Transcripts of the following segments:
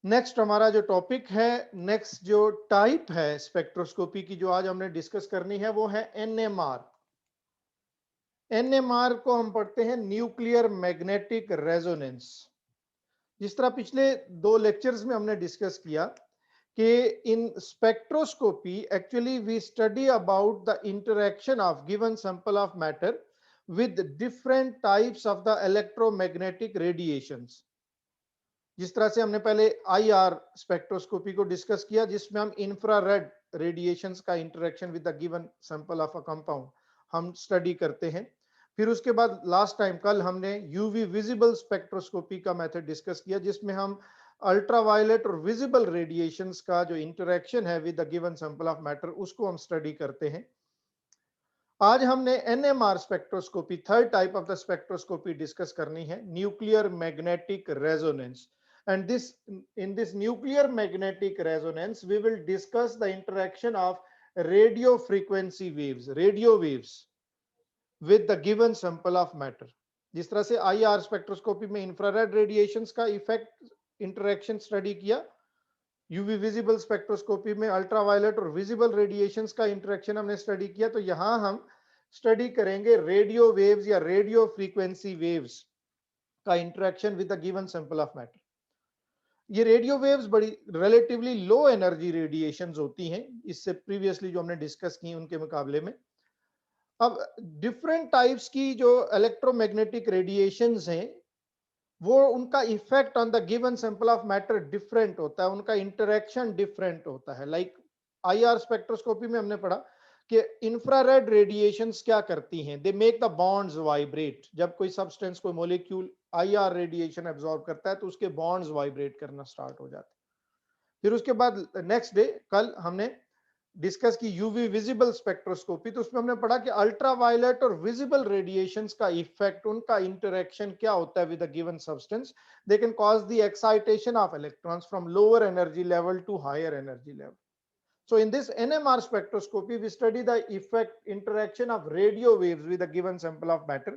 Next हमारा जो topic है, नेक्स्ट जो टाइप है स्पेक्ट्रोस्कोपी की जो आज हमने डिस्कस करनी है वो है एनएमआर। एनएमआर को हम पढ़ते हैं न्यूक्लियर मैग्नेटिक रेजोनेंस। जिस तरह पिछले दो लेक्चर्स में हमने डिस्कस किया कि in spectroscopy actually we study about the interaction of given sample of matter with different types of the electromagnetic radiations. जिस तरह से हमने पहले आईआर स्पेक्ट्रोस्कोपी को डिस्कस किया जिसमें हम इंफ्रारेड रेडिएशंस का interaction with the given sample of a compound हम स्टडी करते हैं। फिर उसके बाद लास्ट टाइम कल हमने यूवी विजिबल स्पेक्ट्रोस्कोपी का मेथड डिस्कस किया जिसमें हम अल्ट्रावायलेट और विजिबल रेडिएशंस का जो इंटरेक्शन है with the given sample of matter उसको हम स्टडी करते हैं। आज हमने NMR spectroscopy third type of the spectroscopy discuss करनी है, nuclear magnetic resonance. And this in this nuclear magnetic resonance we will discuss the interaction of radio frequency waves, radio waves with the given sample of matter। जिस तरह से IR spectroscopy में infrared radiations का effect interaction study किया, UV visible spectroscopy में ultraviolet और visible radiations का interaction हमने स्टडी किया, तो यहां हम स्टडी करेंगे रेडियो वेव्स या रेडियो फ्रीक्वेंसी वेव्स का interaction with the given sample of matter. ये रेडियो वेव्स बड़ी रिलेटिवली लो एनर्जी रेडिएशंस होती हैं, इससे प्रीवियसली जो हमने डिस्कस की उनके मुकाबले में। अब डिफरेंट टाइप्स की जो इलेक्ट्रोमैग्नेटिक रेडिएशंस हैं वो उनका effect on the given sample of matter different होता है, उनका इंटरेक्शन डिफरेंट होता है। लाइक आईआर स्पेक्ट्रोस्कोपी में हमने पढ़ा कि इंफ्रारेड रेडिएशंस क्या करती हैं, they make the bonds vibrate. जब कोई सब्सटेंस कोई मॉलिक्यूल आईआर रेडिएशन एब्जॉर्ब करता है तो उसके बॉन्ड्स वाइब्रेट करना स्टार्ट हो जाते हैं। फिर उसके बाद नेक्स्ट डे कल हमने डिस्कस की यूवी विजिबल स्पेक्ट्रोस्कोपी, तो उसमें हमने पढ़ा कि अल्ट्रावायलेट और विजिबल रेडिएशंस का इफेक्ट, उनका इंटरेक्शन क्या होता है with a given substance. They can cause the excitation of electrons from lower energy level to higher energy level. So in this NMR spectroscopy, we study the effect interaction of radio waves with a given sample of matter।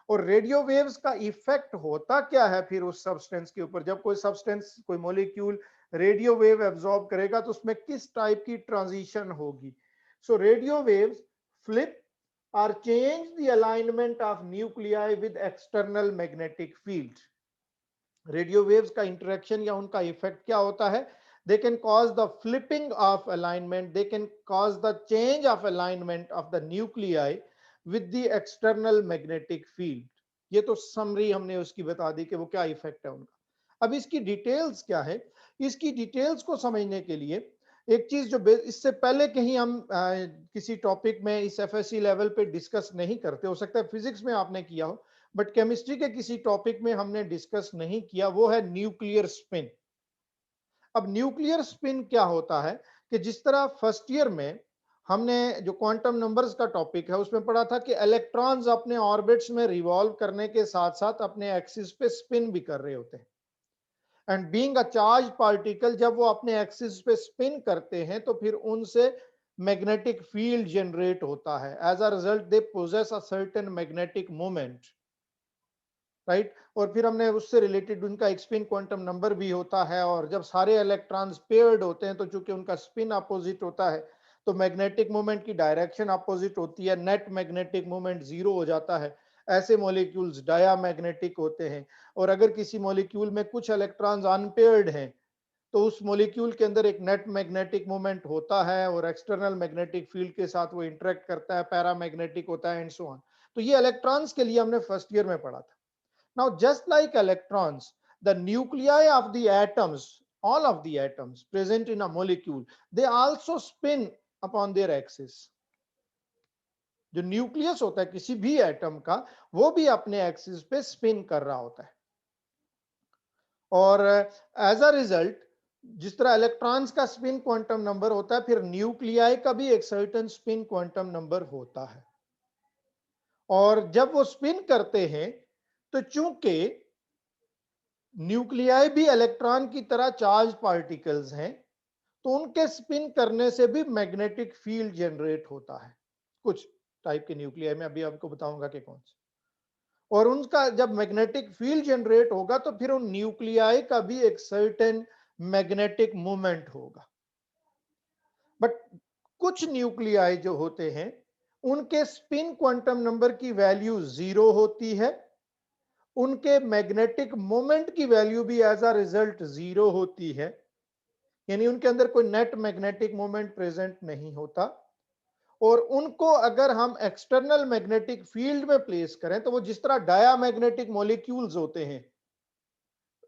और radio waves का effect होता क्या है फिर उस substance के ऊपर, जब कोई सब्सटेंस कोई मॉलिक्यूल रेडियो वेव एब्जॉर्ब करेगा तो उसमें किस टाइप की ट्रांजिशन होगी। सो रेडियो वेव्स फ्लिप और change the alignment of nuclei with external magnetic field. Radio waves का इंटरेक्शन या उनका इफेक्ट क्या होता है, they can cause the flipping of alignment, they can cause the change of alignment of the nuclei with the external magnetic field। ये तो summary हमने उसकी बता दी कि वो क्या इफेक्ट है उनका। अब इसकी डिटेल्स क्या है, इसकी डिटेल्स को समझने के लिए एक चीज जो इससे पहले कहीं हम किसी टॉपिक में इस एफएससी लेवल पे डिस्कस नहीं करते, हो सकता है फिजिक्स में आपने किया हो बट केमिस्ट्री के किसी टॉपिक में हमने डिस्कस नहीं किया, वो है न्यूक्लियर स्पिन। अब न्यूक्लियर स्पिन क्या होता है कि जिस तरह फर्स्ट ईयर में हमने जो क्वांटम नंबर्स का टॉपिक है उसमें पढ़ा था कि इलेक्ट्रॉन्स अपने ऑर्बिट्स में रिवॉल्व करने के साथ साथ अपने एक्सिस पे स्पिन भी कर रहे होते हैं। And being a charge particle, जब वो अपने एक्सिस पे स्पिन करते हैं तो फिर उनसे मैग्नेटिक फील्ड जनरेट होता है। As a result they possess a certain magnetic moment, right. और फिर हमने उससे रिलेटेड उनका एक स्पिन क्वांटम नंबर भी होता है, और जब सारे इलेक्ट्रॉन्स पेयर्ड होते हैं तो चूंकि उनका स्पिन अपोजिट होता है तो मैग्नेटिक मोमेंट की डायरेक्शन अपोजिट होती है, नेट मैग्नेटिक मोमेंट जीरो हो जाता है। ऐसे मॉलिक्यूल्स डायामैग्नेटिक होते हैं। और अगर किसी मॉलिक्यूल में कुछ इलेक्ट्रॉन्स अनपेयर्ड हैं तो उस मॉलिक्यूल के अंदर एक नेट मैग्नेटिक मोमेंट होता है और एक्सटर्नल मैग्नेटिक फील्ड के साथ वो इंटरेक्ट करता है, पैरामैग्नेटिक होता है एंड सो ऑन। तो ये इलेक्ट्रॉन्स के लिए हमने फर्स्ट ईयर में पढ़ा था। Now, just like electrons, the nuclei of the atoms, all of the atoms present in a molecule, they also spin upon their axis। जो न्यूक्लियस होता है किसी भी एटम का वो भी अपने एक्सिस पे स्पिन कर रहा होता है। और एज अ रिजल्ट जिस तरह इलेक्ट्रॉन्स का स्पिन क्वांटम नंबर होता है, फिर न्यूक्लियाई का भी एक सर्टेन स्पिन क्वांटम नंबर होता है। और जब वो स्पिन करते हैं तो चूंकि न्यूक्लियाई भी इलेक्ट्रॉन की तरह चार्ज पार्टिकल्स हैं तो उनके स्पिन करने से भी मैग्नेटिक फील्ड जनरेट होता है। कुछ टाइप के न्यूक्लियाई में अभी आपको बताऊंगा कि कौन से। और उनका जब मैग्नेटिक फील्ड जनरेट होगा तो फिर उन न्यूक्लियाई का भी एक सर्टेन मैग्नेटिक मूवमेंट होगा। बट कुछ न्यूक्लियाई जो होते हैं उनके स्पिन क्वांटम नंबर की वैल्यू 0 होती है, उनके मैग्नेटिक मोमेंट की वैल्यू भी एज अ रिजल्ट 0 होती है, यानी उनके अंदर कोई नेट मैग्नेटिक मोमेंट प्रेजेंट नहीं होता। और उनको अगर हम एक्सटर्नल मैग्नेटिक फील्ड में प्लेस करें तो वो जिस तरह डायामैग्नेटिक मॉलिक्यूल्स होते हैं,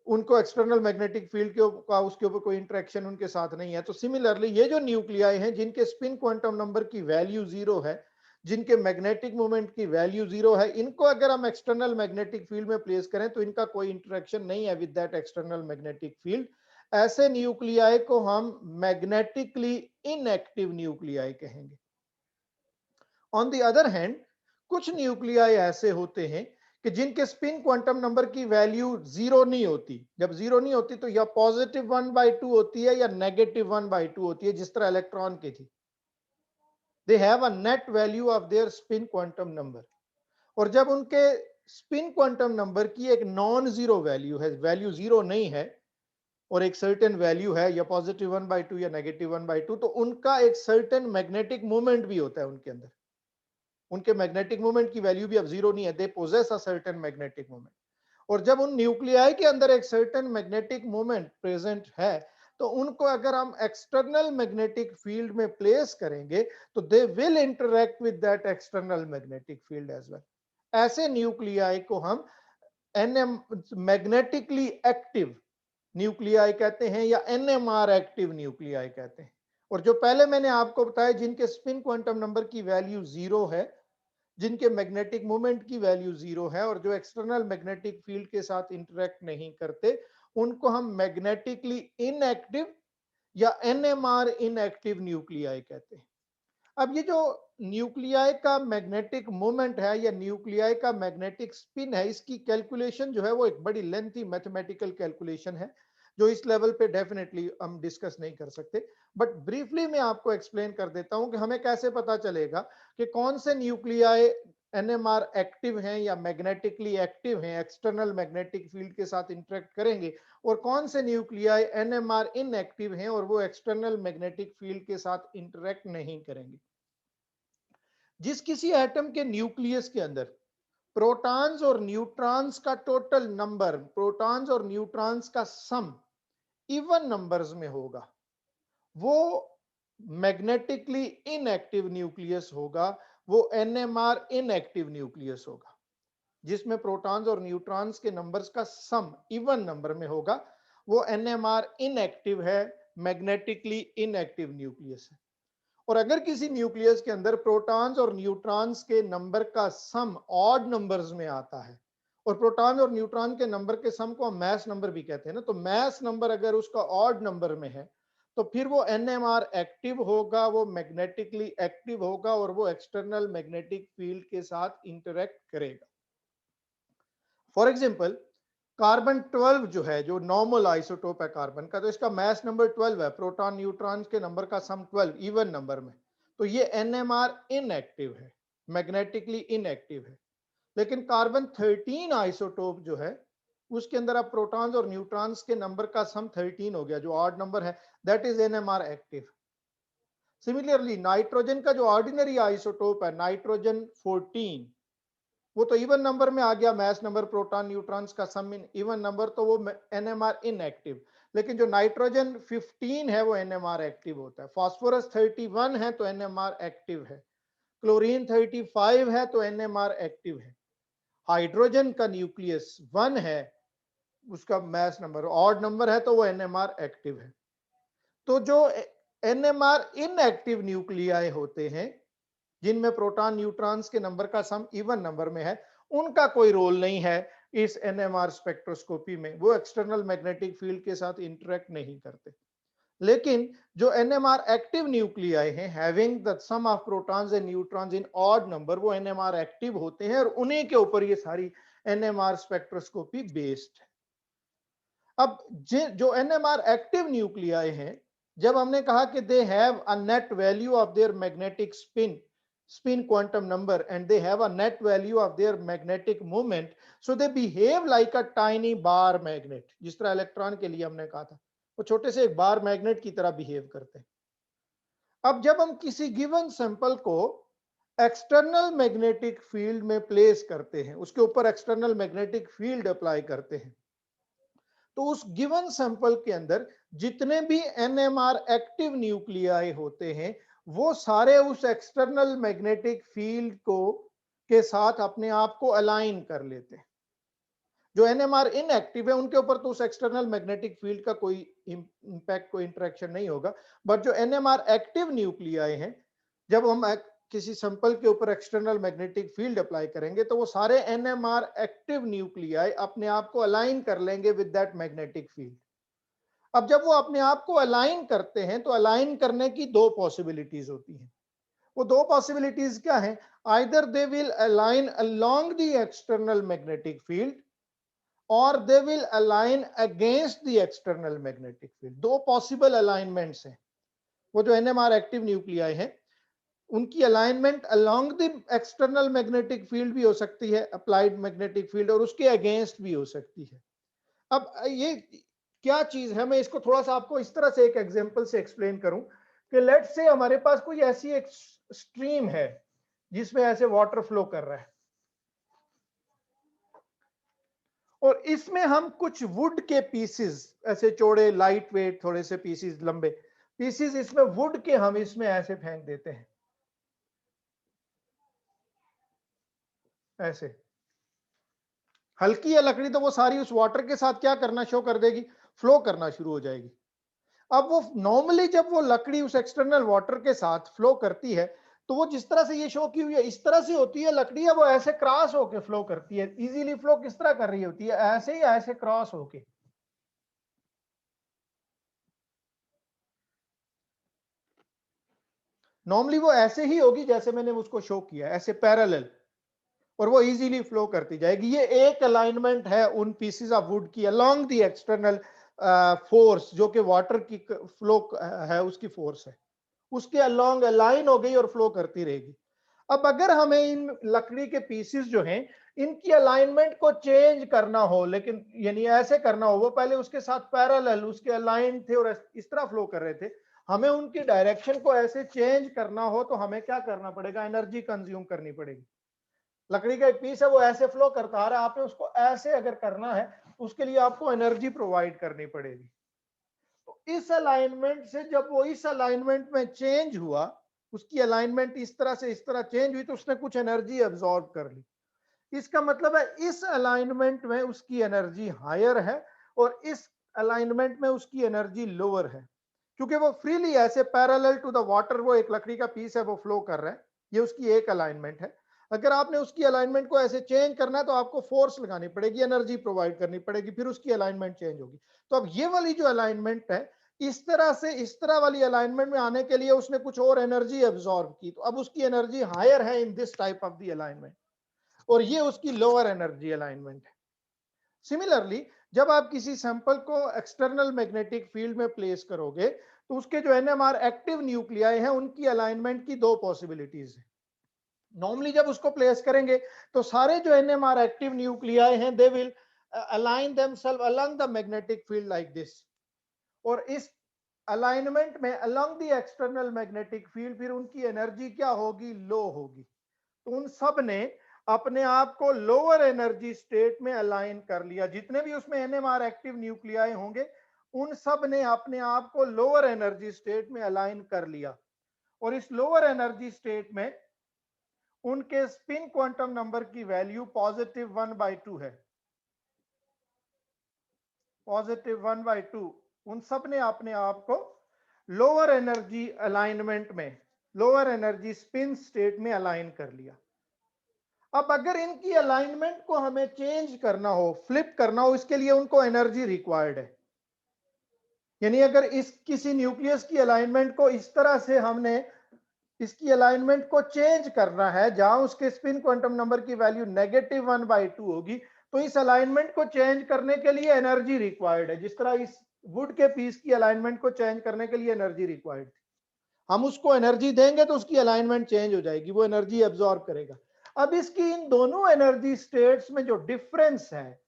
उनको एक्सटर्नल मैग्नेटिक फील्ड का उसके ऊपर कोई इंटरेक्शन उनके साथ नहीं है। तो सिमिलरली ये जो न्यूक्लियाई हैं जिनके स्पिन क्वांटम नंबर की वैल्यू 0 है, जिनके मैग्नेटिक मोमेंट की वैल्यू 0 है, इनको अगर हम एक्सटर्नल मैग्नेटिक फील्ड में प्लेस करें तो इनका कोई इंटरेक्शन नहीं है with that external magnetic field. ऐसे न्यूक्लियाई को हम मैग्नेटिकली इनएक्टिव न्यूक्लियाई कहेंगे। ऑन द अदर हैंड कुछ न्यूक्लियाई ऐसे होते हैं कि जिनके स्पिन क्वांटम नंबर की वैल्यू 0 नहीं होती। जब 0 नहीं होती तो या +1/2 होती है या -1/2 होती है, जिस तरह इलेक्ट्रॉन की थी। They have a net value of their spin quantum number. और जब उनके स्पिन क्वांटम नंबर की एक नॉन जीरो वैल्यू है, वैल्यू 0 नहीं है और एक सर्टेन वैल्यू है या +1/2 या -1/2, तो उनका एक सर्टेन मैग्नेटिक मोमेंट भी होता है उनके अंदर। उनके मैग्नेटिक मोमेंट की वैल्यू भी अब 0 नहीं है, दे possess a certain magnetic moment. और जब उन न्यूक्लियाई के अंदर एक सर्टेन मैग्नेटिक मोमेंट प्रेजेंट है तो उनको अगर हम एक्सटर्नल मैग्नेटिक फील्ड में प्लेस करेंगे तो they will interact with that external magnetic field as well. ऐसे न्यूक्लियाई को हम एनएम मैग्नेटिकली एक्टिव न्यूक्लियाई कहते हैं या एनएमआर एक्टिव न्यूक्लियाई कहते हैं। और जो पहले मैंने आपको बताया जिनके स्पिन क्वांटम नंबर की वैल्यू 0 है, जिनके मैग्नेटिक मोमेंट की वैल्यू 0 है और जो एक्सटर्नल मैग्नेटिक फील्ड के साथ इंटरेक्ट नहीं करते, उनको हम मैग्नेटिकली इनएक्टिव या एनएमआर इनएक्टिव न्यूक्लियाई कहते हैं। अब ये जो न्यूक्लियाई का मैग्नेटिक मोमेंट है या न्यूक्लियाई का मैग्नेटिक स्पिन है, इसकी कैलकुलेशन जो है वो एक बड़ी लेंथी मैथमेटिकल कैलकुलेशन है जो इस लेवल पे डेफिनेटली हम डिस्कस नहीं कर सकते। बट ब्रीफली मैं आपको एक्सप्लेन कर देता हूं कि हमें कैसे पता चलेगा कि कौन से न्यूक्लियाई एनएमआर एक्टिव हैं या मैग्नेटिकली एक्टिव हैं, एक्सटर्नल मैग्नेटिक फील्ड के साथ इंटरेक्ट करेंगे, और कौन से न्यूक्लियाई एनएमआर इनएक्टिव हैं और वो एक्सटर्नल मैग्नेटिक फील्ड के साथ इंटरेक्ट नहीं करेंगे। जिस किसी एटम के न्यूक्लियस के अंदर प्रोटॉन्स और न्यूट्रॉन्स का टोटल नंबर, प्रोटॉन्स और न्यूट्रॉन्स का सम इवन नंबर्स में होगा, वो मैग्नेटिकली इनएक्टिव न्यूक्लियस होगा, वो एनएमआर इनएक्टिव न्यूक्लियस होगा। जिसमें प्रोटॉन्स और न्यूट्रॉन्स के नंबर्स का सम इवन नंबर में होगा, वो एनएमआर इनएक्टिव है, मैग्नेटिकली इनएक्टिव न्यूक्लियस है। और अगर किसी न्यूक्लियस के अंदर प्रोटॉन्स और न्यूट्रॉन्स के नंबर का सम ऑड नंबर्स में आता है, और प्रोटॉन और न्यूट्रॉन के नंबर के सम को हम मैस नंबर भी कहते हैं ना, तो मैस नंबर अगर उसका ऑड नंबर में है तो फिर वो एनएमआर एक्टिव होगा, वो मैग्नेटिकली एक्टिव होगा और वो एक्सटर्नल मैग्नेटिक फील्ड के साथ इंटरेक्ट करेगा। फॉर एग्जाम्पल कार्बन 12 जो है, जो नॉर्मल आइसोटोप है कार्बन का, तो इसका मैस नंबर 12 है, प्रोटॉन न्यूट्रॉन के नंबर का सम 12 इवन नंबर में, तो ये एनएमआर इनएक्टिव है, मैग्नेटिकली इनएक्टिव है। लेकिन कार्बन 13 आइसोटोप जो है उसके अंदर अब प्रोटॉन्स और न्यूट्रॉन्स के नंबर का सम 13 हो गया, जो ऑड नंबर है, that is NMR active. Similarly nitrogen का जो ऑर्डिनरी आइसोटोप है नाइट्रोजन 14, वो तो इवन नंबर में आ गया, मैस नंबर प्रोटॉन न्यूट्रॉन्स का सम इन इवन नंबर, तो वो एनएमआर इनएक्टिव। लेकिन जो नाइट्रोजन 15 है वो एनएमआर एक्टिव होता है। फास्फोरस 31 है तो एनएमआर एक्टिव है। क्लोरीन 35 है तो एनएमआर एक्टिव है। हाइड्रोजन का न्यूक्लियस 1 है, उसका मैस नंबर ऑड नंबर है तो वो एनएमआर एक्टिव है। तो जो एनएमआर इनएक्टिव न्यूक्लियाई होते हैं जिनमें प्रोटॉन न्यूट्रॉन्स के नंबर का सम इवन नंबर में है, उनका कोई रोल नहीं है इस एनएमआर स्पेक्ट्रोस्कोपी में, वो एक्सटर्नल मैग्नेटिक फील्ड के साथ इंटरेक्ट नहीं करते। लेकिन जो एनएमआर एक्टिव न्यूक्लियाई हैं having the sum of protons and neutrons in odd number, वो एनएमआर एक्टिव होते हैं और उन्हीं के ऊपर ये सारी एनएमआर स्पेक्ट्रोस्कोपी बेस्ड है। अब जो एनएमआर एक्टिव न्यूक्लियाई हैं, जब हमने कहा कि they have a net value of their magnetic spin quantum number and they have a net value of their magnetic moment, so they behave like a tiny bar magnet, जिस तरह electron के लिए हमने कहा था, वो छोटे से एक बार मैग्नेट की तरह बिहेव करते हैं। अब जब हम किसी गिवन सैंपल को एक्सटर्नल मैग्नेटिक फील्ड में प्लेस करते हैं, उसके ऊपर एक्सटर्नल मैग्नेटिक फील्ड अप्लाई करते हैं, तो उस गिवन सैंपल के अंदर जितने भी एनएमआर एक्टिव न्यूक्लियाई होते हैं वो सारे उस एक्सटर्नल मैग्नेटिक फील्ड को के साथ अपने आप को अलाइन कर लेते हैं। जो एनएमआर इनएक्टिव है उनके ऊपर तो उस एक्सटर्नल मैग्नेटिक फील्ड का कोई इंपैक्ट, कोई इंटरेक्शन नहीं होगा, बट जो एनएमआर एक्टिव न्यूक्लियाई हैं, जब हम किसी सैंपल के ऊपर एक्सटर्नल मैग्नेटिक फील्ड अप्लाई करेंगे तो वो सारे एनएमआर एक्टिव न्यूक्लियाई अपने आप को अलाइन कर लेंगे विद दैट मैग्नेटिक फील्ड। अब जब वो अपने आप को अलाइन करते हैं तो अलाइन करने की दो पॉसिबिलिटीज होती हैं। वो दो पॉसिबिलिटीज क्या हैं? Either they will align along the external magnetic field और they will align against the external magnetic field. दो पॉसिबल अलाइनमेंट्स हैं। वो जो एनएमआर एक्टिव न्यूक्लियाई हैं उनकी alignment along the external magnetic field भी हो सकती है, अप्लाइड मैग्नेटिक फील्ड, और उसके अगेंस्ट भी हो सकती है। अब ये क्या चीज है, मैं इसको थोड़ा सा आपको इस तरह से एक एग्जांपल से एक्सप्लेन करूं कि लेट्स से हमारे पास कोई ऐसी एक स्ट्रीम है जिसमें ऐसे वाटर फ्लो कर रहा है और इसमें हम कुछ वुड के पीसेस, ऐसे चौड़े लाइट वेट थोड़े से पीसेस, लंबे पीसेस इसमें वुड के हम इसमें ऐसे फेंक देते हैं, ऐसे। हल्की है लकड़ी तो वो सारी उस वाटर के साथ क्या करना शो कर देगी, फ्लो करना शुरू हो जाएगी। अब वो नॉर्मली जब वो लकड़ी उस एक्सटर्नल वाटर के साथ फ्लो करती है तो वो जिस तरह से ये शो की हुई है इस तरह से होती है लकड़ी है, वो ऐसे क्रॉस होके फ्लो करती है। इजीली फ्लो किस तरह कर रही होती है, ऐसे ही ऐसे क्रॉस होके। नॉर्मली वो ऐसे ही होगी जैसे मैंने उसको शो किया, ऐसे पैरेलल, और वो इजीली फ्लो करती जाएगी। ये एक अलाइनमेंट है उन पीसेस ऑफ वुड की अलोंग द एक्सटर्नल फोर्स, जो कि वाटर की फ्लो है उसकी फोर्स है, उसके अलोंग अलाइन हो गई और फ्लो करती रहेगी। अब अगर हमें इन लकड़ी के पीसेस जो हैं इनकी अलाइनमेंट को चेंज करना हो, लेकिन यानी ऐसे करना हो, वो पहले उसके साथ पैरेलल उसके अलाइन थे और इस तरह फ्लो कर रहे थे, हमें उनकी डायरेक्शन को ऐसे चेंज करना हो तो हमें क्या करना पड़ेगा, एनर्जी कंज्यूम करनी पड़ेगी। लकड़ी का एक पीस है वो ऐसे फ्लो करता आ रहा है, आपने उसको ऐसे अगर करना है उसके लिए आपको एनर्जी प्रोवाइड करनी पड़ेगी। तो इस अलाइनमेंट से जब वो इस अलाइनमेंट में चेंज हुआ, उसकी अलाइनमेंट इस तरह से इस तरह चेंज हुई तो उसने कुछ एनर्जी एब्जॉर्ब कर ली। इसका मतलब है इस अलाइनमेंट में उसकी एनर्जी हायर है और इस अलाइनमेंट में उसकी एनर्जी लोअर है, क्योंकि वो फ्रीली ऐसे पैरेलल टू द वाटर, वो एक लकड़ी का पीस है वो फ्लो कर रहा है, ये उसकी एक अलाइनमेंट है। अगर आपने उसकी अलाइनमेंट को ऐसे चेंज करना है तो आपको फोर्स लगानी पड़ेगी, एनर्जी प्रोवाइड करनी पड़ेगी, फिर उसकी अलाइनमेंट चेंज होगी। तो अब ये वाली जो अलाइनमेंट है, इस तरह से इस तरह वाली अलाइनमेंट में आने के लिए उसने कुछ और एनर्जी एब्जॉर्ब की, तो अब उसकी एनर्जी हायर है in this type of the alignment, और ये उसकी लोअर एनर्जी अलाइनमेंट है। सिमिलरली जब आप किसी सैंपल को एक्सटर्नल मैग्नेटिक फील्ड में प्लेस करोगे तो उसके जो एनएमआर एक्टिव न्यूक्लियाई हैं उनकी अलाइनमेंट की दो पॉसिबिलिटीज है। नॉर्मली जब उसको प्लेस करेंगे तो सारे जो एनएमआर एक्टिव न्यूक्लियाई हैं they will align themself along the magnetic field like this, और इस अलाइनमेंट में along the external magnetic field फिर उनकी एनर्जी क्या होगी, लो होगी। तो उन सब ने अपने आप को लोअर एनर्जी स्टेट में अलाइन कर लिया, जितने भी उसमें एनएमआर एक्टिव न्यूक्लियाई होंगे उन सब ने अपने आप को लोअर एनर्जी स्टेट में अलाइन कर लिया, और इस लोअर एनर्जी स्टेट में उनके स्पिन क्वांटम नंबर की वैल्यू +1/2 है, +1/2। उन सब ने अपने आप को लोअर एनर्जी अलाइनमेंट में, लोअर एनर्जी स्पिन स्टेट में अलाइन कर लिया। अब अगर इनकी अलाइनमेंट को हमें चेंज करना हो, फ्लिप करना हो, इसके लिए उनको एनर्जी रिक्वायर्ड है। यानी अगर इस किसी न्यूक्लियस की अलाइनमेंट को इस तरह से हमने इसकी अलाइनमेंट को चेंज करना है जहां उसके स्पिन क्वांटम नंबर की वैल्यू -1/2 होगी, तो इस अलाइनमेंट को चेंज करने के लिए एनर्जी रिक्वायर्ड है, जिस तरह इस वुड के पीस की अलाइनमेंट को चेंज करने के लिए एनर्जी रिक्वायर्ड थी। हम उसको एनर्जी देंगे तो उसकी अलाइनमेंट चेंज हो जाएगी, वो एनर्जी एब्जॉर्ब करेगा। अब इसकी इन दोनों एनर्जी स्टेट्स में जो डिफरेंस है,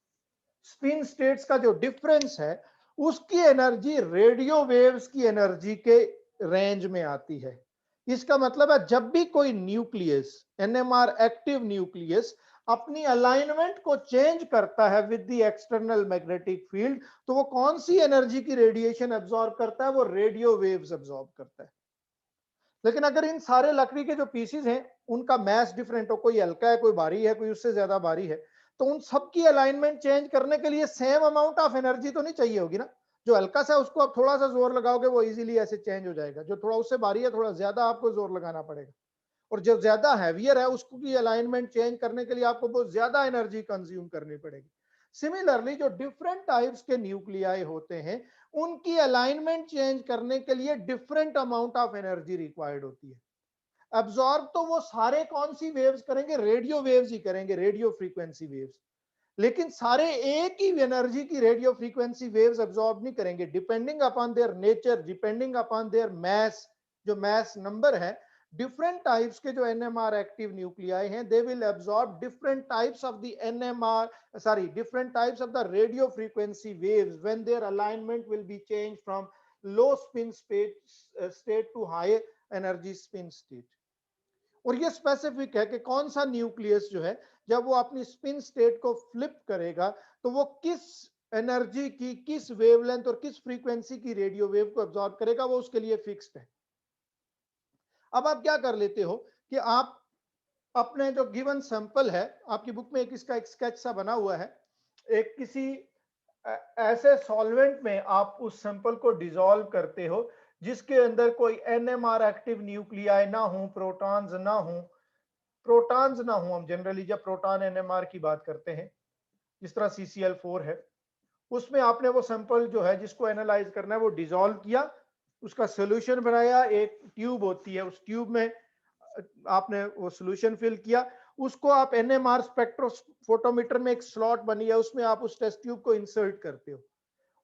स्पिन स्टेट्स का जो डिफरेंस है, उसकी एनर्जी रेडियो वेव्स की एनर्जी के रेंज में आती है। इसका मतलब है जब भी कोई न्यूक्लियस, एनएमआर एक्टिव न्यूक्लियस अपनी अलाइनमेंट को चेंज करता है with the external magnetic field, तो वो कौन सी एनर्जी की रेडिएशन एब्जॉर्ब करता है? वो रेडियो वेव्स एब्जॉर्ब करता है। लेकिन अगर इन सारे लकड़ी के जो पीसीज हैं उनका मैस डिफरेंट हो, कोई हल्का है, कोई भारी है, कोई उससे ज्यादा भारी है, तो उन सबकी अलाइनमेंट चेंज करने के लिए सेम अमाउंट ऑफ एनर्जी तो नहीं चाहिए होगी ना। जो हल्का सा उसको आप थोड़ा सा जोर लगाओगे वो इजीली ऐसे चेंज हो जाएगा, जो थोड़ा उससे भारी है थोड़ा ज्यादा आपको जोर लगाना पड़ेगा, और जो ज्यादा हैवियर है उसको की अलाइनमेंट चेंज करने के लिए आपको बहुत ज्यादा एनर्जी कंज्यूम करनी पड़ेगी। सिमिलरली जो डिफरेंट टाइप्स के न्यूक्लियाई होते हैं उनकी अलाइनमेंट चेंज करने के लिए different amount of energy required होती है। अब्सॉर्ब तो वो सारे कौन सी वेव्स करेंगे? रेडियो वेव्स ही करेंगे, रेडियो फ्रीक्वेंसी वेव्स। लेकिन सारे एक ही एनर्जी की रेडियो फ्रीक्वेंसी वेव्स अब्सॉर्ब नहीं करेंगे, depending upon their nature, depending upon their mass, जो मैस नंबर है। डिफरेंट टाइप्स के जो एनएमआर एक्टिव न्यूक्लियाई हैं, they will absorb different types of the NMR sorry different types of the radio frequency waves when their alignment will be change from low spin state to high energy spin state. और ये specific है कि कौन सा nucleus जो है जब वो अपनी स्पिन स्टेट को फ्लिप करेगा तो वो किस एनर्जी की, किस वेवलेंथ और किस फ्रीक्वेंसी की रेडियो वेव को एब्जॉर्ब करेगा, वो उसके लिए फिक्स्ड है। अब आप क्या कर लेते हो कि आप अपने जो गिवन सैंपल है, आपकी बुक में एक इसका एक स्केच सा बना हुआ है, एक किसी ऐसे सॉल्वेंट में आप उस सैंपल को डिसॉल्व करते हो जिसके अंदर कोई एनएमआर एक्टिव न्यूक्लियाई ना हो, प्रोटॉन्स ना हो, प्रोटॉन्स ना हो। हम जनरली जब प्रोटॉन एनएमआर की बात करते हैं, जिस तरह CCl4 है, उसमें आपने वो सैंपल जो है जिसको एनालाइज करना है वो डिसॉल्व किया, उसका सोल्यूशन बनाया, एक ट्यूब होती है, उस ट्यूब में आपने वो सोल्यूशन फिल किया, उसको आप एनएमआर स्पेक्ट्रोफोटोमीटर में एक स्लॉट बनी है, उसमें आप उस टेस्ट ट्यूब को इंसर्ट करते हो,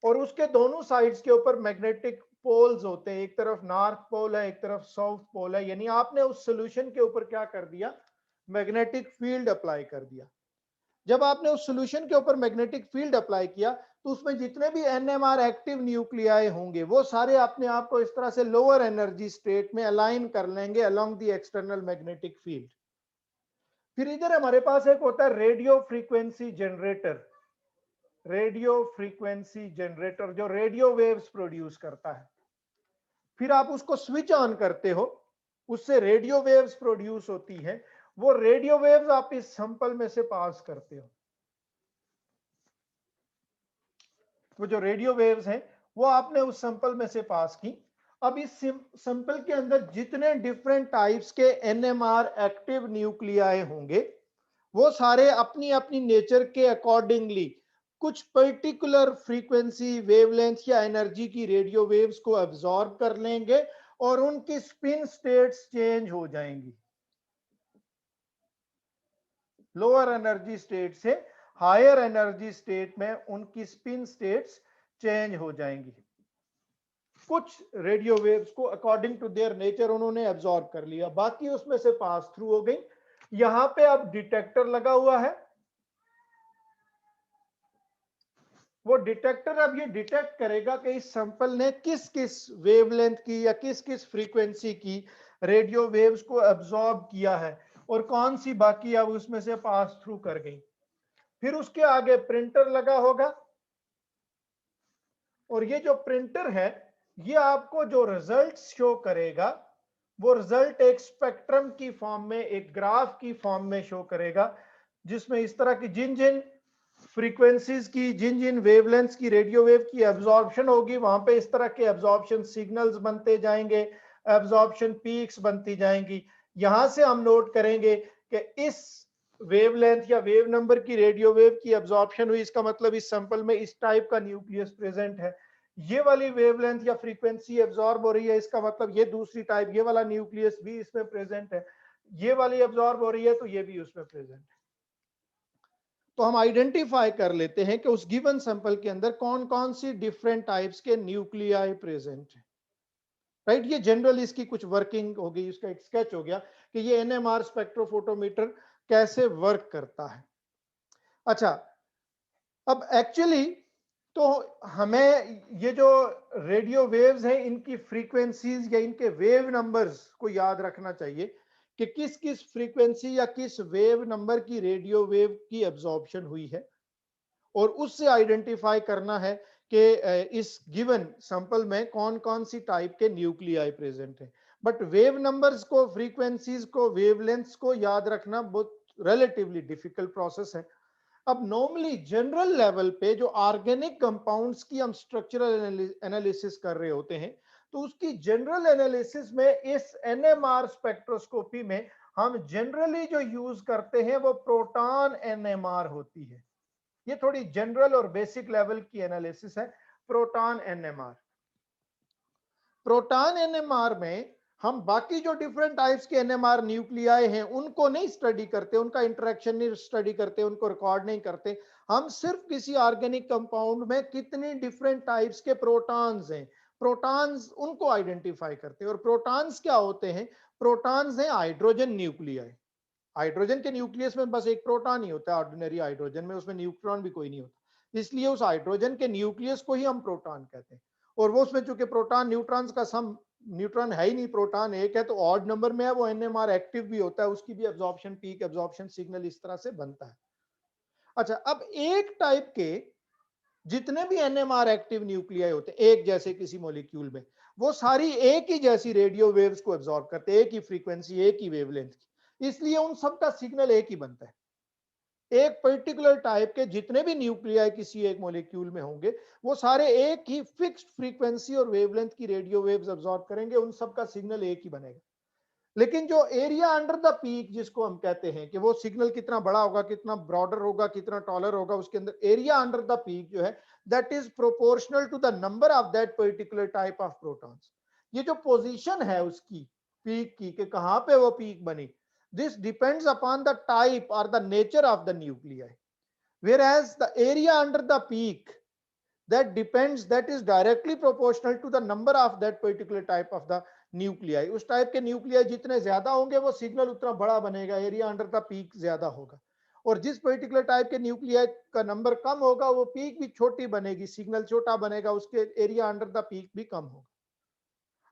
और उसके दोनों साइड्स के ऊपर मैग्नेटिक पोल्स होते हैं, एक तरफ नॉर्थ पोल है, एक तरफ साउथ पोल है, यानी आपने उस सोल्यूशन के ऊपर क्या कर दिया? मैग्नेटिक फील्ड अप्लाई कर दिया। जब आपने उस सोल्यूशन के ऊपर मैग्नेटिक फील्ड अप्लाई किया तो उसमें जितने भी एनएमआर एक्टिव न्यूक्लियाई होंगे वो सारे अपने आप को इस तरह से लोअर एनर्जी स्टेट में अलाइन कर लेंगे along the external magnetic field. फिर इधर हमारे पास एक होता है radio frequency generator, radio frequency generator जो रेडियो वेव्स प्रोड्यूस करता है। फिर आप उसको स्विच ऑन करते हो, उससे रेडियो वेव्स प्रोड्यूस होती है, वो रेडियो वेव्स आप इस सैंपल में से पास करते हो। वो जो रेडियो वेव्स हैं वो आपने उस सैंपल में से पास की। अब इस सैंपल के अंदर जितने डिफरेंट टाइप्स के एनएमआर एक्टिव न्यूक्लियाई होंगे वो सारे अपनी अपनी नेचर के अकॉर्डिंगली कुछ पर्टिकुलर फ्रीक्वेंसी, वेवलेंथ या एनर्जी की रेडियो वेव्स को एब्जॉर्ब कर लेंगे और उनकी स्पिन स्टेट्स चेंज हो जाएंगी। लोअर एनर्जी स्टेट से हायर एनर्जी स्टेट में उनकी स्पिन स्टेट्स चेंज हो जाएंगी। कुछ रेडियो वेव्स को अकॉर्डिंग टू देयर नेचर उन्होंने एब्जॉर्ब कर लिया, बाकी उसमें से पास थ्रू हो गई। यहां पे अब डिटेक्टर लगा हुआ है, वो डिटेक्टर अब ये डिटेक्ट करेगा कि इस सैंपल ने किस किस वेवलेंथ की या किस किस फ्रीक्वेंसी की रेडियो वेव्स को एब्जॉर्ब किया है और कौन सी बाकी अब उसमें से पास थ्रू कर गई। फिर उसके आगे प्रिंटर लगा होगा, और ये जो प्रिंटर है ये आपको जो रिजल्ट शो करेगा वो रिजल्ट एक स्पेक्ट्रम की फॉर्म में, एक ग्राफ की फॉर्म में शो करेगा, जिसमें इस तरह की जिन जिन फ्रीक्वेंसीज की, जिन जिन वेवलेंथ्स की रेडियो वेव की एब्जॉर्प्शन होगी वहां पे इस तरह के एब्जॉर्प्शन सिग्नल्स बनते जाएंगे, एब्जॉर्प्शन पीक्स बनती जाएंगी। यहां से हम नोट करेंगे कि इस वेवलेंथ या वेव नंबर की रेडियो वेव की एब्जॉर्प्शन हुई, इसका मतलब इस सैंपल में इस टाइप का न्यूक्लियस प्रेजेंट है। ये वाली वेवलेंथ या फ्रीक्वेंसी एब्जॉर्ब हो रही है, इसका मतलब ये दूसरी टाइप, ये वाला न्यूक्लियस भी इसमें प्रेजेंट है। ये वाली एब्जॉर्ब हो रही है तो ये भी उसमें प्रेजेंट है। तो हम आइडेंटिफाई कर लेते हैं कि उस गिवन सैंपल के अंदर कौन कौन सी डिफरेंट टाइप्स के न्यूक्लियाई प्रेजेंट है। राइट, ये जनरल इसकी कुछ वर्किंग हो गई, इसका एक स्केच हो गया कि ये एनएमआर स्पेक्ट्रोफोटोमीटर कैसे वर्क करता है। अच्छा, अब एक्चुअली तो हमें ये जो रेडियो वेव्स हैं इनकी फ्रीक्वेंसीज या इनके वेव नंबर्स को याद रखना चाहिए कि किस किस फ्रीक्वेंसी या किस वेव नंबर की रेडियो वेव की एब्जॉर्प्शन हुई है, और उससे आइडेंटिफाई करना है कि इस गिवन सैंपल में कौन कौन सी टाइप के न्यूक्लियाई प्रेजेंट हैं। बट वेव नंबर्स को, फ्रीक्वेंसीज को, वेवलेंथ्स को याद रखना बहुत रिलेटिवली डिफिकल्ट प्रोसेस है। अब नॉर्मली जनरल लेवल पे जो ऑर्गेनिक कंपाउंड्स की हम स्ट्रक्चरल एनालिसिस कर रहे होते हैं, तो उसकी जनरल एनालिसिस में इस एनएमआर स्पेक्ट्रोस्कोपी में हम जनरली जो यूज करते हैं वो प्रोटॉन एनएमआर होती है। ये थोड़ी जनरल और बेसिक लेवल की एनालिसिस है, प्रोटॉन एनएमआर। प्रोटॉन एनएमआर में हम बाकी जो डिफरेंट टाइप्स के एनएमआर न्यूक्लियाई हैं उनको नहीं स्टडी करते, उनका इंटरेक्शन नहीं स्टडी करते, उनको रिकॉर्ड नहीं करते। हम सिर्फ किसी ऑर्गेनिक कंपाउंड में कितनी डिफरेंट टाइप्स के प्रोटॉन्स हैं, प्रोटॉन्स उनको आइडेंटिफाई करते हैं। और प्रोटॉन्स क्या होते हैं? प्रोटॉन्स हैं हाइड्रोजन न्यूक्लियाई। हाइड्रोजन के न्यूक्लियस में बस एक प्रोटॉन ही होता है, ऑर्डिनरी हाइड्रोजन में, उसमें न्यूट्रॉन भी कोई नहीं होता, इसलिए उस हाइड्रोजन के न्यूक्लियस को ही हम प्रोटॉन कहते हैं। और वो उसमें चूंकि प्रोटॉन न्यूट्रॉन्स का सम, न्यूट्रॉन है ही नहीं, प्रोटॉन एक है, तो ऑड नंबर में है, वो एनएमआर एक्टिव भी होता है, उसकी भी एब्जॉर्प्शन, पीक एब्जॉर्प्शन सिग्नल इस तरह से बनता है। अच्छा, अब एक टाइप के जितने भी एनएमआर एक्टिव न्यूक्लियाई होते हैं एक जैसे किसी मॉलिक्यूल में, वो सारी एक ही जैसी रेडियो वेव्स को एब्जॉर्ब करते हैं, एक ही फ्रीक्वेंसी, एक ही वेवलेंथ की, इसलिए उन सबका सिग्नल एक ही बनता है। एक पर्टिकुलर टाइप के जितने भी न्यूक्लियाई किसी एक मॉलिक्यूल में होंगे, वो सारे एक ही फिक्स्ड फ्रीक्वेंसी और वेवलेंथ की रेडियो वेव्स एब्जॉर्ब करेंगे, उन सबका सिग्नल एक ही बनेगा। लेकिन जो एरिया अंडर द पीक जिसको हम कहते हैं कि वो सिग्नल कितना बड़ा होगा, कितना ब्रॉडर होगा, कितना टॉलर होगा, उसके अंदर एरिया अंडर द पीक जो है that is proportional to the number of that particular type of protons. ये जो पोजीशन है उसकी पीक की कि कहां पे वो पीक बनी, this depends upon the type or the nature of the nuclei, whereas the area under the peak that depends, that is directly proportional to the number of that particular type of the nuclei। उस type के nuclei जितने ज्यादा होंगे वो signal उतना बड़ा बनेगा, area under the peak ज्यादा होगा। और जिस पर्टिकुलर टाइप के न्यूक्लियाई का नंबर कम होगा वो पीक भी छोटी बनेगी, सिग्नल छोटा बनेगा, उसके एरिया अंडर द पीक भी कम होगा।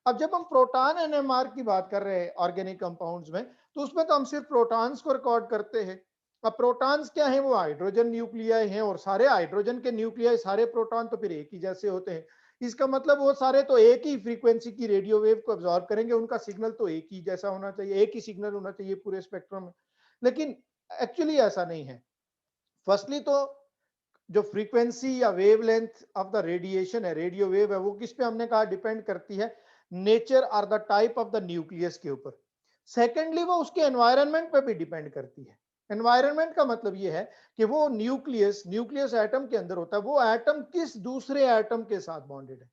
अब जब हम प्रोटॉन एनएमआर की बात कर रहे हैं ऑर्गेनिक कंपाउंड्स में, तो उसमें तो हम सिर्फ प्रोटॉन्स को रिकॉर्ड करते हैं। अब प्रोटॉन्स क्या है? वो हाइड्रोजन न्यूक्लियाई हैं, और सारे हाइड्रोजन के न्यूक्लियाई, सारे प्रोटॉन तो फिर एक ही जैसे होते हैं। इसका मतलब वो सारे तो एक ही फ्रीक्वेंसी की रेडियो वेव को एब्जॉर्ब करेंगे, उनका सिग्नल तो एक ही जैसा होना चाहिए, एक ही सिग्नल होना चाहिए पूरे स्पेक्ट्रम में। लेकिन एक्चुअली ऐसा नहीं है। फर्स्टली तो जो फ्रीक्वेंसी या वेवलेंथ ऑफ द रेडिएशन है, रेडियो वेव है, वो किस पे हमने कहा डिपेंड करती है? नेचर और the type of the nucleus के ऊपर। सेकेंडली वो उसके एनवायरनमेंट पे भी डिपेंड करती है। एनवायरनमेंट का मतलब ये है कि वो न्यूक्लियस, न्यूक्लियस एटम के अंदर होता है, वो एटम किस दूसरे एटम के साथ बॉन्डेड है।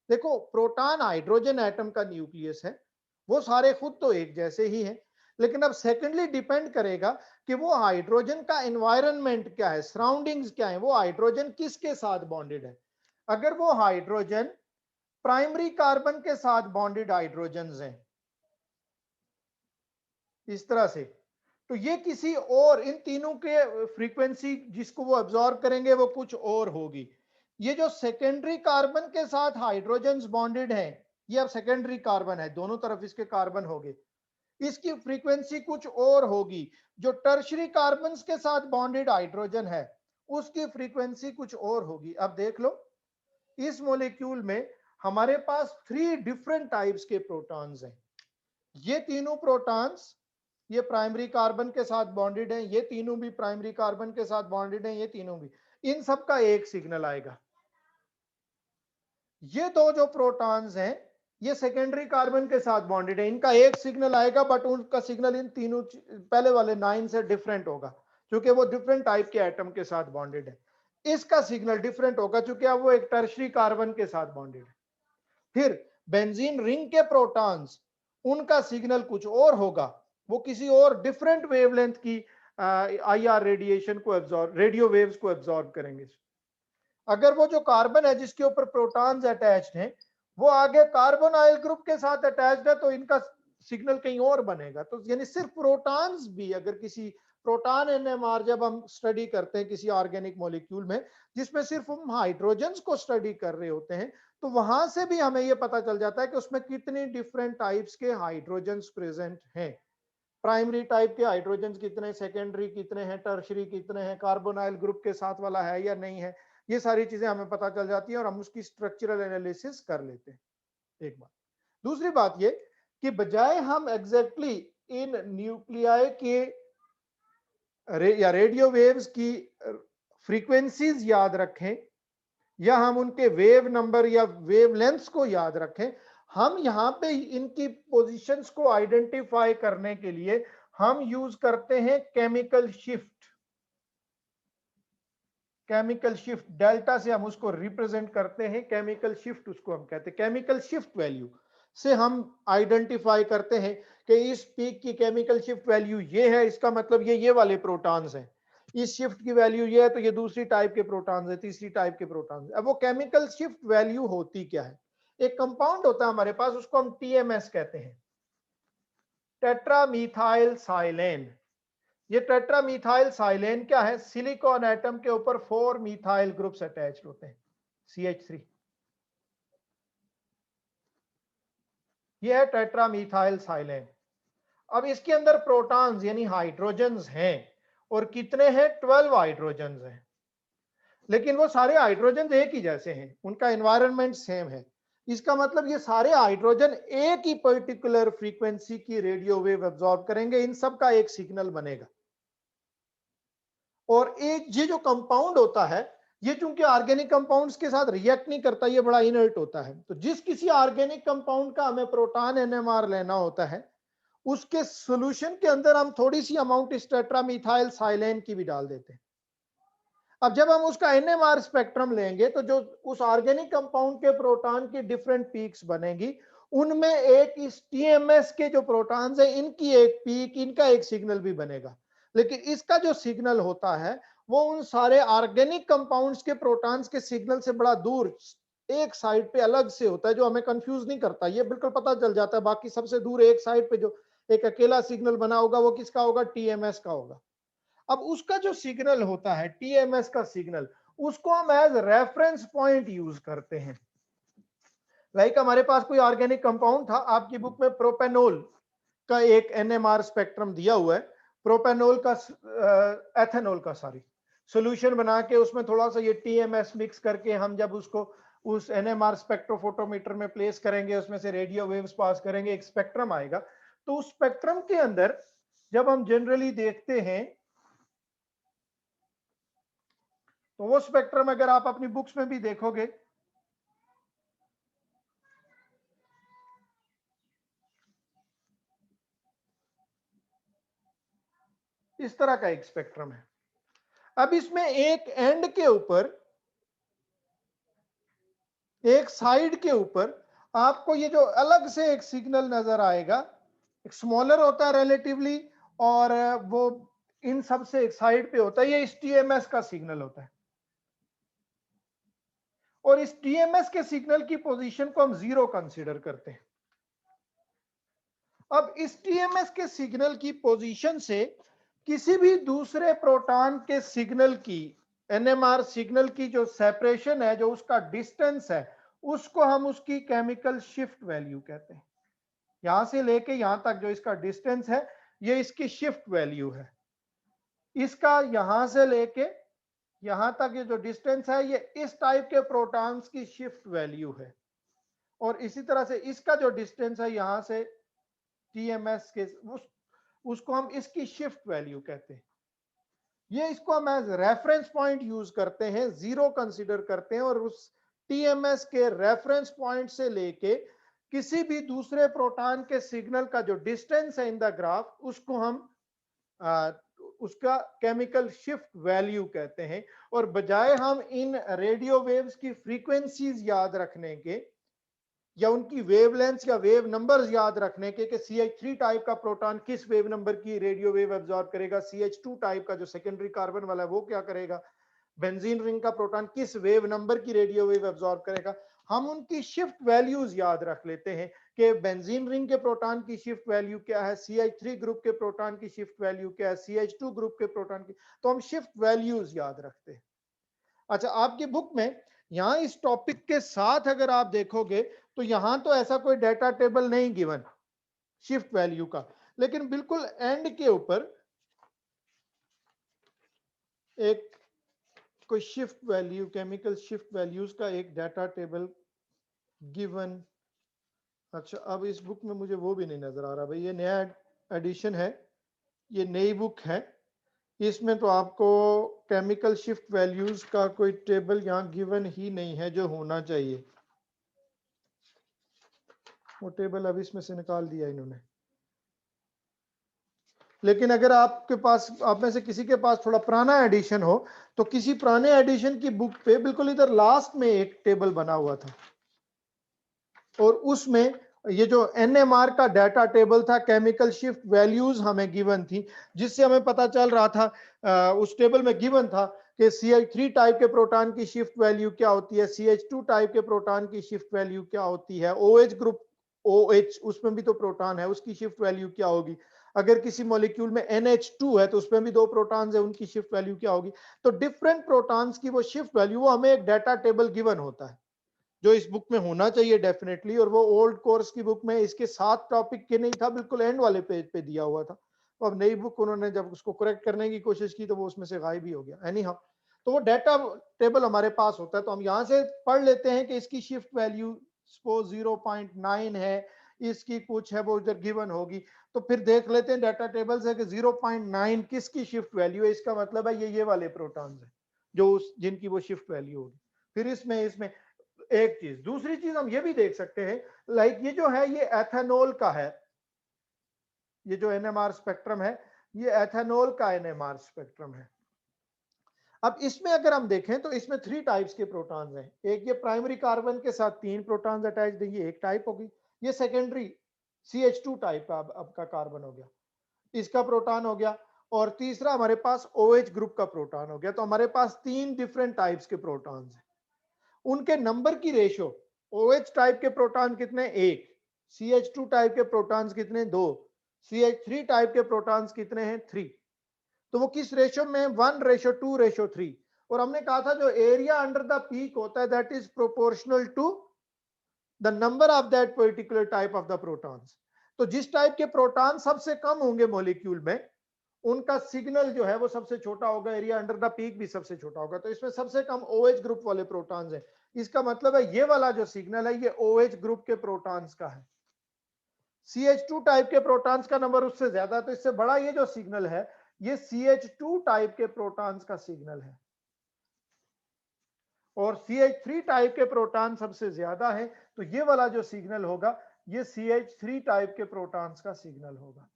देखो, प्रोटॉन हाइड्रोजन एटम का न्यूक्लियस है, वो सारे खुद तो एक जैसे ही हैं, लेकिन अब सेकेंडली डिपेंड करेगा कि वो हाइड्रोजन का एनवायरनमेंट क्या है, सराउंडिंग्स क्या है, वो हाइड्रोजन किसके साथ बॉन्डेड है। अगर वो हाइड्रोजन प्राइमरी कार्बन के साथ बॉन्डेड हाइड्रोजन हैं इस तरह से, तो ये किसी और, इन तीनों के फ्रीक्वेंसी जिसको वो एब्जॉर्ब करेंगे वो कुछ और होगी। ये जो सेकेंडरी कार्बन के साथ हाइड्रोजन बॉन्डेड है, ये अब सेकेंडरी कार्बन है, दोनों तरफ इसके कार्बन होंगे, इसकी फ्रीक्वेंसी कुछ और होगी। जो टर्शरी कार्बन के साथ बॉन्डेड हाइड्रोजन है उसकी फ्रीक्वेंसी कुछ और होगी। अब देख लो, इस मॉलिक्यूल में हमारे पास 3 डिफरेंट टाइप्स के प्रोटॉन्स हैं। ये तीनों प्रोटॉन्स, ये प्राइमरी कार्बन के साथ बॉन्डेड हैं, ये तीनों भी प्राइमरी कार्बन के साथ बॉन्डेड हैं, ये तीनों भी, इन सब का एक सिग्नल आएगा। ये दो जो प्रोटॉन्स हैं ये सेकेंडरी कार्बन के साथ बॉन्डेड है, इनका एक सिग्नल आएगा, बट उनका सिग्नल इन तीनों पहले वाले 9 से डिफरेंट होगा, क्योंकि वो डिफरेंट टाइप के एटम के साथ बॉन्डेड है। इसका सिग्नल डिफरेंट होगा क्योंकि अब वो एक टर्शरी कार्बन के साथ बॉन्डेड है। फिर बेंजीन रिंग के प्रोटॉन्स, उनका सिग्नल कुछ और होगा, वो किसी और डिफरेंट वेवलेंथ की आईआर रेडिएशन को एब्जॉर्ब, रेडियो वेव्स को एब्जॉर्ब करेंगे। अगर वो जो कार्बन है जिसके ऊपर प्रोटॉन्स अटैच्ड हैं वो आगे कार्बोनाइल ग्रुप के साथ अटैच्ड है, तो इनका सिग्नल कहीं और बनेगा। तो यानी सिर्फ प्रोटॉन्स भी अगर किसी प्रोटॉन एनएमआर जब हम स्टडी करते हैं किसी ऑर्गेनिक मॉलिक्यूल में जिसमें सिर्फ हम हाइड्रोजन्स को स्टडी कर रहे होते हैं, तो वहां से भी हमें यह पता चल जाता है कि उसमें कितने डिफरेंट टाइप्स के हाइड्रोजन्स प्रेजेंट हैं। प्राइमरी टाइप के हाइड्रोजन कितने, सेकेंडरी कितने हैं, टर्शरी कितने हैं, कार्बोनाइल ग्रुप के साथ वाला है या नहीं है, ये सारी चीजें हमें पता चल जाती हैं और हम उसकी स्ट्रक्चरल एनालिसिस कर लेते हैं। एक बात। दूसरी बात ये कि बजाय हम एग्जैक्टली इन न्यूक्लियाई के या रेडियो वेव्स की फ्रीक्वेंसीज याद रखें या हम उनके वेव नंबर या वेव लेंथ्स को याद रखें, हम यहां पे इनकी पोजीशंस को आइडेंटिफाई करने के लिए हम यूज करते हैं chemical shift. Chemical shift delta से हम उसको रिप्रेजेंट करते हैं, केमिकल शिफ्ट उसको हम कहते हैं। केमिकल शिफ्ट वैल्यू से हम आइडेंटिफाई करते हैं कि इस पीक की केमिकल शिफ्ट वैल्यू ये है, इसका मतलब ये वाले प्रोटॉन्स हैं, इस शिफ्ट की वैल्यू ये है तो ये दूसरी टाइप के प्रोटॉन्स है, तीसरी टाइप के प्रोटॉन्स। अब वो केमिकल शिफ्ट वैल्यू होती क्या है? एक कंपाउंड होता है हमारे पास, उसको हम टीएमएस कहते हैं, टेट्रामीथाइल साइलेन। ये टेट्रामीथाइल साइलेन क्या है? सिलिकॉन एटम के ऊपर 4 मिथाइल ग्रुप्स अटैच होते हैं, CH3। ये है टेट्रामीथाइल साइलेन। अब इसके अंदर प्रोटॉन्स यानी हाइड्रोजन्स हैं, और कितने हैं? 12 हाइड्रोजन्स हैं। लेकिन वो सारे हाइड्रोजन एक ही जैसे हैं, उनका एनवायरनमेंट सेम है। इसका मतलब ये सारे हाइड्रोजन एक ही पर्टिकुलर फ्रीक्वेंसी की रेडियो वेव एब्जॉर्ब करेंगे, इन सब का एक सिग्नल बनेगा। और एक ये जो कंपाउंड होता है, ये चूंकि ऑर्गेनिक कंपाउंड्स के साथ रिएक्ट नहीं करता, ये बड़ा इनर्ट होता है, तो जिस किसी ऑर्गेनिक कंपाउंड का हमें प्रोटॉन एनएमआर लेना होता है, उसके सॉल्यूशन के अंदर हम थोड़ी सी अमाउंट इस टेट्रामीथाइल साइलेन की भी डाल देते हैं। अब जब हम उसका एनएमआर स्पेक्ट्रम लेंगे तो जो उस ऑर्गेनिक कंपाउंड के प्रोटॉन की डिफरेंट पीक्स बनेगी, उनमें एक इस टीएमएस के जो प्रोटॉन्स है इनकी एक पीक, इनका एक सिग्नल भी बनेगा। लेकिन इसका जो सिग्नल होता है वो उन सारे ऑर्गेनिक कंपाउंड्स के प्रोटॉन्स के सिग्नल से बड़ा दूर एक साइड पे अलग से होता है, जो हमें कंफ्यूज नहीं करता, ये बिल्कुल पता चल जाता है। बाकी सबसे दूर एक साइड पे जो एक अकेला सिग्नल बना होगा वो किसका होगा? टीएमएस का होगा। अब उसका जो सिग्नल होता है टीएमएस का सिग्नल, उसको हम एज रेफरेंस पॉइंट यूज करते हैं। लाइक हमारे पास कोई ऑर्गेनिक कंपाउंड था, आपकी बुक में प्रोपेनोल का एक एनएमआर स्पेक्ट्रम दिया हुआ है, प्रोपेनोल का एथेनॉल का सॉल्यूशन बना के उसमें थोड़ा सा ये टीएमएस मिक्स करके हम जब उसको उस एनएमआर स्पेक्ट्रोफोटोमीटर में प्लेस करेंगे, उसमें से रेडियो वेव्स पास करेंगे, एक स्पेक्ट्रम आएगा। तो उस स्पेक्ट्रम के अंदर जब हम जनरली देखते हैं, तो वो स्पेक्ट्रम अगर आप अपनी बुक्स में भी देखोगे, इस तरह का एक स्पेक्ट्रम है। अब इसमें एक एंड के ऊपर, एक साइड के ऊपर आपको ये जो अलग से एक सिग्नल नजर आएगा, एक स्मॉलर होता है रिलेटिवली, और वो इन सब से एक साइड पे होता है, ये इस टीएमएस का सिग्नल होता है। और इस टीएमएस के सिग्नल की पोजीशन को हम 0 कंसीडर करते हैं। अब इस टीएमएस के सिग्नल की पोजीशन से किसी भी दूसरे प्रोटॉन के सिग्नल की, एनएमआर सिग्नल की जो सेपरेशन है, जो उसका डिस्टेंस है, उसको हम उसकी केमिकल शिफ्ट वैल्यू कहते हैं। यहां से लेके यहां तक जो इसका डिस्टेंस है, ये इसकी शिफ्ट वैल्यू है। इसका यहां से लेके यहां तक ये जो डिस्टेंस है, ये इस टाइप के प्रोटॉन्स की शिफ्ट वैल्यू है। और इसी तरह से इसका जो डिस्टेंस है यहां से टीएमएस के, उसको हम इसकी शिफ्ट वैल्यू कहते हैं। ये इसको हम एज रेफरेंस पॉइंट यूज करते हैं, 0 कंसीडर करते हैं, और उस टीएमएस के रेफरेंस पॉइंट से लेके किसी भी दूसरे प्रोटॉन के सिग्नल का जो डिस्टेंस है इन द ग्राफ, उसको हम उसका केमिकल शिफ्ट वैल्यू कहते हैं। और बजाय हम इन रेडियो वेव्स की फ्रीक्वेंसीज याद रखने के या उनकी वेवलेंथ या वेव नंबर्स याद रखने के कि CH3 टाइप का प्रोटॉन किस वेव नंबर की रेडियो वेव एब्जॉर्ब करेगा, CH2 टाइप का जो सेकेंडरी कार्बन वाला है वो क्या करेगा, बेंजीन रिंग का प्रोटॉन किस वेव नंबर की रेडियो वेव एब्जॉर्ब करेगा, हम उनकी शिफ्ट वैल्यूज याद रख लेते हैं कि बेंजीन रिंग के प्रोटॉन की शिफ्ट वैल्यू क्या है, CH3 ग्रुप के प्रोटॉन की शिफ्ट वैल्यू क्या है, CH2 ग्रुप के प्रोटॉन की, तो हम शिफ्ट वैल्यूज याद रखते हैं। अच्छा, आपकी बुक में यहां इस टॉपिक के साथ अगर आप देखोगे तो यहां तो ऐसा कोई डाटा टेबल नहीं गिवन शिफ्ट वैल्यू का, लेकिन बिल्कुल एंड के ऊपर एक कोई shift value, chemical shift values का एक डाटा टेबल गिवन। अच्छा, अब इस बुक में मुझे वो भी नहीं नजर आ रहा भाई, ये नया एडिशन है, ये नई बुक है, इसमें तो आपको केमिकल शिफ्ट वैल्यूज का कोई टेबल यहाँ गिवन ही नहीं है जो होना चाहिए। वो टेबल अब इसमें से निकाल दिया इन्होंने। लेकिन अगर आपके पास, आप में से किसी के पास थोड़ा पुराना एडिशन हो, तो किसी पुराने एडिशन की बुक पे बिल्कुल इधर लास्ट में एक टेबल बना हुआ था, और उसमें ये जो NMR का डाटा टेबल था, केमिकल शिफ्ट वैल्यूज हमें गिवन थी, जिससे हमें पता चल रहा था, उस टेबल में गिवन था कि CH3 टाइप के प्रोटॉन की शिफ्ट वैल्यू क्या होती है, CH2 टाइप के प्रोटॉन की शिफ्ट वैल्यू क्या होती है, OH ग्रुप, OH उसमें भी तो प्रोटॉन है, उसकी शिफ्ट वैल्यू क्या होगी, अगर किसी मॉलिक्यूल में NH2 है तो उसमें भी दो प्रोटॉन्स है, उनकी शिफ्ट वैल्यू क्या होगी। तो डिफरेंट प्रोटॉन्स की वो शिफ्ट वैल्यू, वो हमें एक डाटा टेबल गिवन होता है, जो इस बुक में होना चाहिए डेफिनेटली, और वो ओल्ड कोर्स की बुक में इसके साथ टॉपिक के नहीं था, बिल्कुल एंड वाले पेज पे दिया हुआ था। तो अब नई बुक उन्होंने जब उसको करेक्ट करने की कोशिश की तो वो उसमें से गायब ही हो गया। एनी हाउ, तो वो डाटा टेबल हमारे पास होता है, तो हम यहाँ से पढ़ लेते हैं कि इसकी शिफ्ट वैल्यू सपोज 0.9 है, इसकी कुछ है वो उधर गिवन होगी, तो फिर देख लेते हैं डाटा टेबल से कि 0.9 किसकी शिफ्ट वैल्यू है, इसका मतलब है ये वाले प्रोटॉन्स है जो उस जिनकी वो शिफ्ट वैल्यू होगी। फिर इसमें इसमें एक चीज, दूसरी चीज हम ये भी देख सकते हैं, लाइक ये जो है ये एथेनॉल का है, ये जो NMR स्पेक्ट्रम है, ये एथेनॉल का NMR स्पेक्ट्रम है। अब इसमें अगर हम देखें तो इसमें 3 टाइप्स के प्रोटॉन्स हैं, एक ये प्राइमरी कार्बन के साथ 3 प्रोटॉन्स अटैच्ड है, ये एक टाइप होगी, ये सेकेंडरी CH2 टाइप का अब का कार्बन हो गया, इसका प्रोटॉन हो गया, और तीसरा हमारे पास OH ग्रुप का प्रोटॉन हो गया। तो हमारे पास 3 डिफरेंट टाइप्स के प्रोटॉन्स हैं, उनके नंबर की रेशो, OH टाइप के प्रोटॉन कितने, 1, CH2 टाइप के प्रोटॉन्स कितने, 2, CH3 टाइप के प्रोटॉन्स कितने हैं, 3। तो वो किस रेशो में, 1:2:3। और हमने कहा था जो एरिया अंडर द पीक होता है that is proportional to the number of that particular type of the protons. तो जिस टाइप के प्रोटॉन सबसे कम होंगे मॉलिक्यूल में, उनका सिग्नल जो है वो सबसे छोटा होगा, एरिया अंडर द पीक भी सबसे छोटा होगा। तो इसमें सबसे कम OH ग्रुप वाले प्रोटॉन्स हैं, इसका मतलब है ये वाला जो सिग्नल है ये OH ग्रुप के प्रोटॉन्स का है। CH2 टाइप के प्रोटॉन्स का नंबर उससे ज्यादा, तो इससे बड़ा ये जो सिग्नल है ये CH2 टाइप के प्रोटॉन्स का सिग्नल है, और CH3 टाइप के प्रोटॉन सबसे ज्यादा है, तो ये वाला जो सिग्नल होगा ये CH3 टाइप के प्रोटॉन्स का सिग्नल होगा।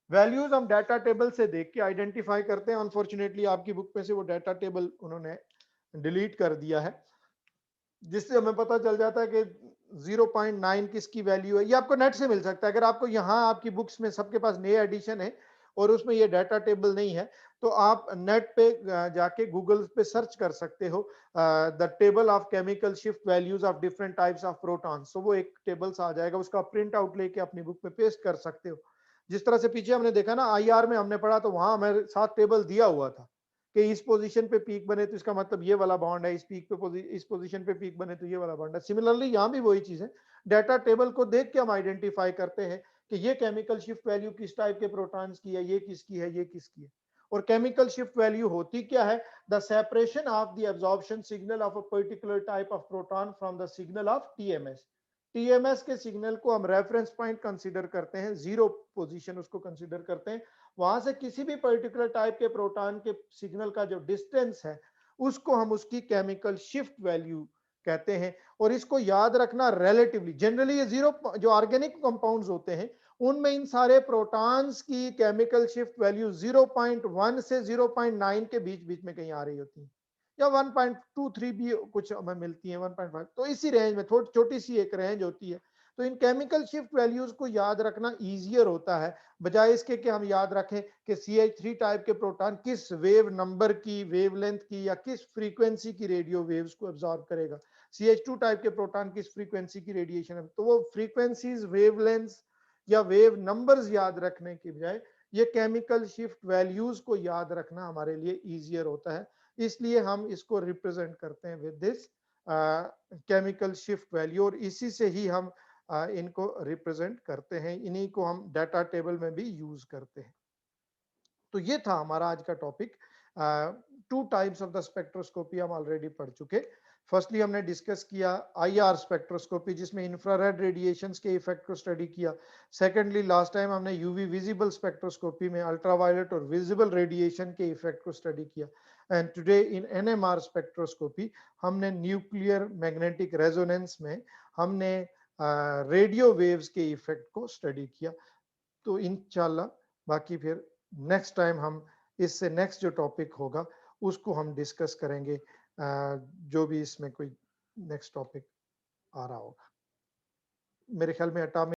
वैल्यूज हम डाटा टेबल से देख के आइडेंटिफाई करते हैं। अनफॉर्चुनेटली आपकी बुक में से वो डाटा टेबल उन्होंने डिलीट कर दिया है, जिससे हमें पता चल जाता है कि 0.9 किसकी वैल्यू है। ये आपको नेट से मिल सकता है, अगर आपको यहाँ आपकी बुक्स में सबके पास नए एडिशन है और उसमें ये डाटा टेबल नहीं है, तो आप नेट पे जाके गूगल पे सर्च कर सकते हो the table of chemical shift values of different types of protons. तो वो एक टेबल आ जाएगा, उसका प्रिंट आउट लेके अपनी बुक में पेस्ट कर सकते हो। जिस तरह से पीछे हमने देखा ना IR में हमने पढ़ा, तो वहां हमें साथ टेबल दिया हुआ था कि इस पोजीशन पे पीक बने तो इसका मतलब ये वाला बॉन्ड है, इस पीक पे इस पोजीशन पे पीक बने तो ये वाला बॉन्ड है। सिमिलरली यहाँ भी वही चीज है, डाटा टेबल को देख के हम आइडेंटिफाई करते हैं कि ये केमिकल शिफ्ट वैल्यू किस टाइप के प्रोटॉन्स की है, ये किसकी है, ये किसकी है। और केमिकल शिफ्ट वैल्यू होती क्या है, the separation of the absorption signal of a particular type of proton from the signal of TMS के सिग्नल को हम रेफरेंस पॉइंट कंसीडर करते हैं, जीरो पोजीशन उसको कंसीडर करते हैं। वहां से किसी भी पर्टिकुलर टाइप के प्रोटॉन के सिग्नल का जो डिस्टेंस है उसको हम उसकी केमिकल शिफ्ट वैल्यू कहते हैं। और इसको याद रखना रिलेटिवली, जनरली ये जीरो जो ऑर्गेनिक कंपाउंड्स होते हैं उनमें इन सारे प्रोटॉन्स की केमिकल शिफ्ट वैल्यू 0.1 से 0.9 के बीच बीच में कहीं आ रही होती है, या 1.23 भी कुछ हमें मिलती है, 1.5, तो इसी रेंज में थोड़ी छोटी सी एक रेंज होती है। तो इन केमिकल शिफ्ट वैल्यूज को याद रखना इजियर होता है, बजाय इसके कि हम याद रखें कि CH3 टाइप के प्रोटॉन किस वेव नंबर की, वेवलेंथ की, या किस फ्रीक्वेंसी की रेडियो वेव्स को एब्जॉर्ब करेगा। CH2 टाइप के प्रोटॉन किस फ्रीक्वेंसी की रेडिएशन है, तो वो फ्रीक्वेंसीज, वेवलेंथ्स या वेव नंबर्स याद रखने के बजाय ये केमिकल शिफ्ट वैल्यूज को याद रखना हमारे लिए इजियर होता है, इसलिए हम इसको रिप्रेजेंट करते हैं with this chemical shift value, और इसी से ही हम इनको रिप्रेजेंट करते हैं, इन्हीं को हम डाटा टेबल में भी यूज करते हैं। तो ये था हमारा आज का topic. Two types of the spectroscopy हम ऑलरेडी पढ़ चुके। फर्स्टली हमने डिस्कस किया IR स्पेक्ट्रोस्कोपी, जिसमें इंफ्रारेड रेडिएशंस के इफेक्ट को स्टडी किया। सेकेंडली लास्ट टाइम हमने यूवी विजिबल स्पेक्ट्रोस्कोपी में अल्ट्रावायलेट और विजिबल रेडिएशन के इफेक्ट को स्टडी किया। And today in NMR spectroscopy हमने न्यूक्लियर मैग्नेटिक रेजोनेंस में हमने रेडियो वेव्स के इफेक्ट को स्टडी किया। तो इंशाल्लाह बाकी फिर नेक्स्ट टाइम हम इससे नेक्स्ट जो टॉपिक होगा उसको हम डिस्कस करेंगे, जो भी इसमें कोई नेक्स्ट टॉपिक आ रहा होगा। मेरे ख्याल में एटॉमिक